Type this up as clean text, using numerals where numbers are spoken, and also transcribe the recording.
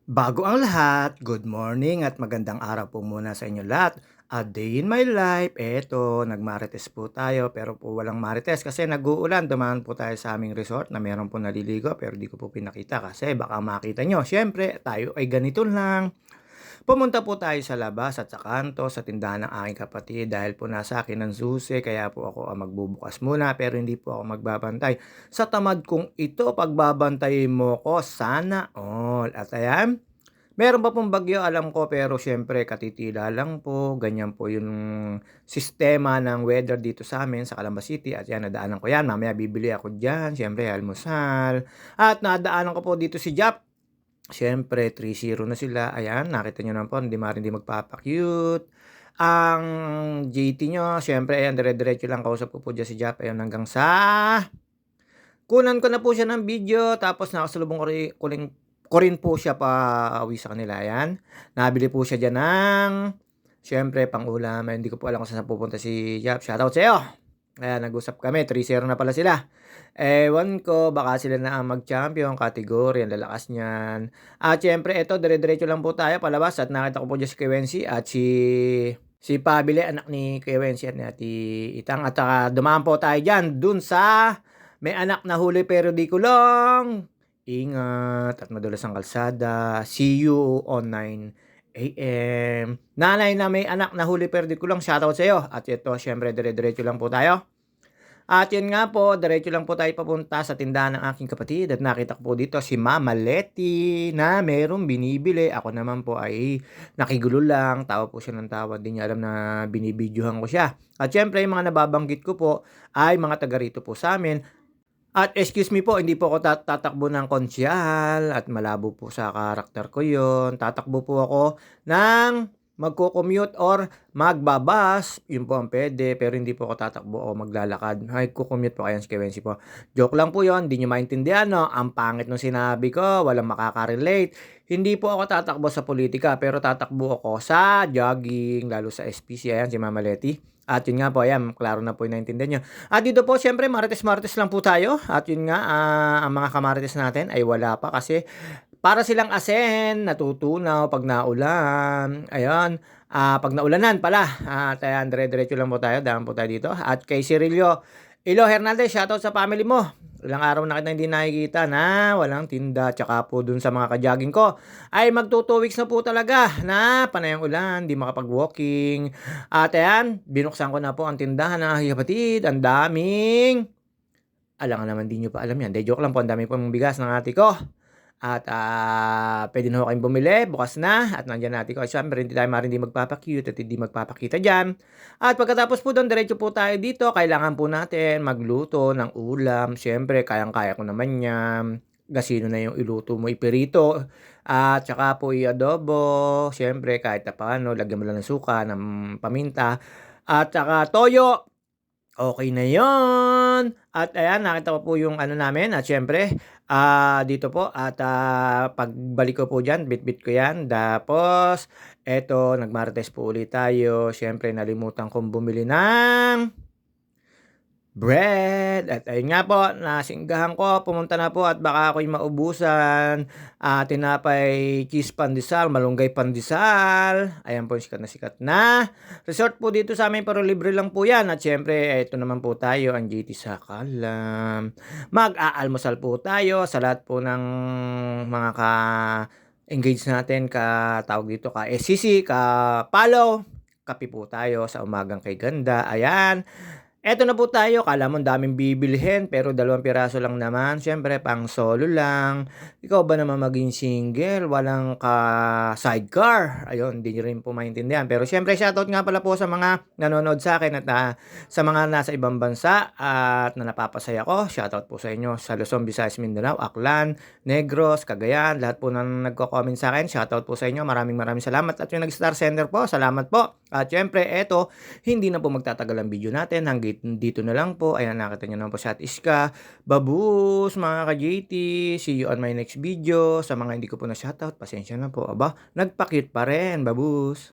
Bago ang lahat, good morning at magandang araw po muna sa inyo lahat. A day in my life, eto, nagmarites po tayo pero po walang marites kasi nag-uulan. Dumaan po tayo sa aming resort na meron po naliligo pero di ko po pinakita kasi baka makita nyo. Siyempre, tayo ay ganito lang. Pumunta po tayo sa labas at sa kanto sa tindahan ng aking kapatid dahil po nasa akin ang susi kaya po ako ang magbubukas muna pero hindi po ako magbabantay. Sa tamad kong ito, pagbabantayin mo ko, sana all. At ayan, meron pa pong bagyo alam ko pero siyempre katitila lang po, ganyan po yung sistema ng weather dito sa amin sa Calamba City at yan nadaanan ko yan, mamaya bibili ako diyan, siyempre almusal. At nadaanan ko po dito si Jap, siyempre 3-0 na sila, ayan nakita niyo naman po hindi magpapa-cute. Ang GT niyo siyempre ayan dire-diretso lang kausap ko po diyan si Jap, ayun hanggang sa kunan ko na po siya ng video tapos nakasalubong ko rin po siya pauwi sa kanila, ayan. Nabili po siya diyan ng siyempre pang-ulam, hindi ko po alam kung saan pupunta si Jap, shoutout sa'yo. Ayan, nag-usap kami, 3-0 na pala sila. Ewan ko baka sila na ang mag-champion category, ang lalakas niyan. At siyempre eto dire-diretso lang po tayo palabas at nakita ko po diyan si Kuya Wency at si Pabile, anak ni Kuya Wency at ni Ate Itang at saka dumaan po tayo diyan dun sa may anak na huli pero di kulong. Ingat at madulas ang kalsada. See you on 9 AM. Nanay na may anak na huli pero di kulong, shoutout sa'yo. At ito, syempre, dire-diretso lang po tayo. At yun nga po, diretso lang po tayo papunta sa tindahan ng aking kapatid at nakita ko po dito si Mama Letty na merong binibili. Ako naman po ay nakigulo lang, tawa po siya ng tawa, di niya alam na binibidyohan ko siya. At syempre, yung mga nababanggit ko po ay mga taga rito po sa amin. At excuse me po, hindi po ako tatakbo ng konsyahal at malabo po sa karakter ko yon. Tatakbo po ako ng magko-commute or magbabas, yun po ang puwede, pero hindi po ako tatakbo o maglalakad. Magko-commute po, ayan si Kuya po. Joke lang po yon, 'di niyo maintindihan 'no, ang pangit nung sinabi ko, walang makaka-relate. Hindi po ako tatakbo sa politika, pero tatakbo ako sa jogging, lalo sa SPC, ayan si Mama Letty. At yun nga po, ayan, klaro na po yung naintindihan niyo. At dito po siyempre marites-marites lang po tayo at yun nga, ang mga kamarites natin ay wala pa kasi para silang asin, natutunaw 'pag naulan, ayun. 'Pag naulanan pala at ayan dire-diretso lang po tayo, daan po tayo dito at kay Cirilio Ilo Hernandez, shoutout sa family mo. Ilang araw na kita hindi nakikita na walang tinda, tsaka po dun sa mga ka-jogging ko ay magto 2 weeks na po talaga na panay ang ulan, 'di makapag-walking. At ayan, binuksan ko na po ang tindahan ng aking kapatid, ang daming alangan naman 'di niyo pa alam 'yan, 'di joke lang po, ang dami pong bigas ng ate ko. At, puwede na ho kayong bumili, bukas na at nandiyan na ate ko. Siyempre hindi tayo maaaring hindi magpapa-cute at hindi magpapakita diyan. At pagkatapos po do'n diretso po tayo dito, kailangan po natin magluto ng ulam. Siyempre kayang-kaya ko naman 'yan. Gasino na yung iluto mo, iprito at tsaka po i-adobo. Siyempre kahit papaano lagyan mo lang ng suka, ng paminta at tsaka toyo. Okey na 'yun. At ayan, nakita ko po yung ano namin at siyempre, dito po at, pagbalik ko po diyan bitbit ko 'yan. Tapos eto nagmarites po ulit tayo. Siyempre nalimutan kong bumili ng bread at ayun nga po nasinggahan ko, pumunta na po at baka ako'y maubusan. Tinapay, cheese pandesal, malunggay pandesal, ayan po yung sikat na resort po dito sa'min pero libre lang po 'yan at siyempre eto naman po tayo ang JT sa Kalam. Mag-aalmusal po tayo sa lahat po ng mga ka-engage natin, tawag dito, ka-SCC, ka-follow, kape po tayo sa umagang kay ganda, ayan. Eto na po tayo, akala mo ang daming bibilhin pero 2 piraso lang naman, siyempre pang solo lang. Ikaw ba naman maging single, walang ka-sidecar, ayun hindi niyo rin po maintindihan. Pero siyempre shoutout nga pala po sa mga nanonood sa'kin at, sa mga nasa ibang bansa at na napapasaya ko, shoutout po sa inyo sa Luzon, Visayas, Mindanao, Aklan, Negros, Cagayan, lahat po ng nagko-comment sa'kin, shoutout po sa inyo, maraming salamat at yung nag-star sender po, salamat po. At siyempre eto, hindi na po magtatagal ang video natin hangga't dito na lang po. Ayan, nakita niyo naman po si Ate Iska. Babus mga ka-JT, see you on my next video. Sa mga hindi ko po na-shoutout, pasensya na po. Aba, nagpa-cute pa rin, babus.